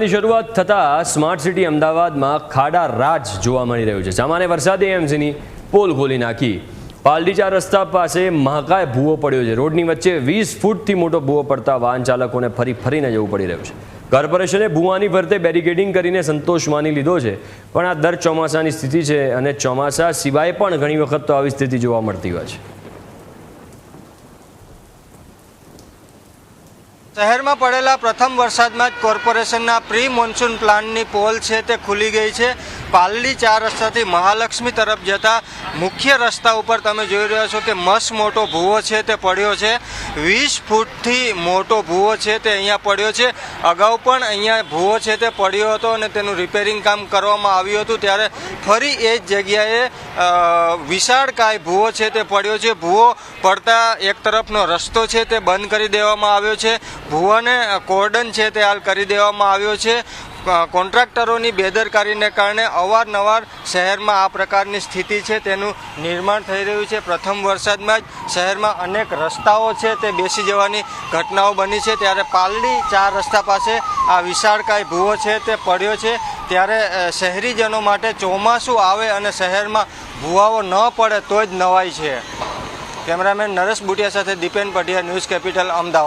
ઉનાળાની શરૂઆત થતાં સ્માર્ટ સિટી અમદાવાદમાં ખાડા રાજ જોવા મળી રહ્યું છે। સામાન્ય વરસાદે એએમસીની પોલ ખોલી નાખી। પાલડી 4 રસ્તા પાસે મહાકાય ભૂવો પડ્યો છે। રોડની વચ્ચે 20 ફૂટથી મોટો ભૂવો પડતા વાહન ચાલકોને ફરીને જવું પડી રહ્યું છે। કોર્પોરેશને ભૂવાની ફરતે બેરિકેડિંગ કરીને સંતોષ માની લીધો છે, પણ આ દર ચોમાસાની સ્થિતિ છે અને ચોમાસા સિવાય પણ ઘણી વખત તો આવી સ્થિતિ જોવા મળતી હોય છે। શહેરમાં પડેલા પ્રથમ વરસાદમાં જ કોર્પોરેશનના પ્રી મોન્સૂન પ્લાનની પોલ છે તે ખુલી ગઈ છે। પાલડી 4 રસ્તાથી મહાલક્ષ્મી તરફ જતા મુખ્ય રસ્તા ઉપર તમે જોઈ રહ્યા છો કે મસ્ત મોટો ભૂવો છે તે પડ્યો છે। 20 ફૂટથી મોટો ભૂવો છે તે અહીંયા પડ્યો છે। અગાઉ પણ અહીંયા ભૂવો છે તે પડ્યો હતો અને તેનું રિપેરિંગ કામ કરવામાં આવ્યું હતું, ત્યારે ફરી એ જ જગ્યાએ વિશાળકાય ભૂવો છે તે પડ્યો છે। ભૂવો પડતા એક તરફનો રસ્તો છે તે બંધ કરી દેવામાં આવ્યો છે। ભૂવાને કોર્ડન છે તે હાલ કરી દેવામાં આવ્યો છે। કોન્ટ્રાક્ટરોની બેદરકારીને કારણે અવારનવાર શહેરમાં આ પ્રકારની સ્થિતિ છે તેનું નિર્માણ થઈ રહ્યું છે। પ્રથમ વરસાદમાં જ શહેરમાં અનેક રસ્તાઓ છે તે બેસી જવાની ઘટનાઓ બની છે, ત્યારે પાલડી 4 રસ્તા પાસે આ વિશાળકાય ભૂવો છે તે પડ્યો છે। ત્યારે શહેરીજનો માટે ચોમાસું આવે અને શહેરમાં ભૂવાઓ ન પડે તો જ નવાઈ છે। કેમેરામેન નરેશ બુટિયા સાથે દીપેન પટિયા, ન્યૂઝ કેપિટલ, અમદાવાદ।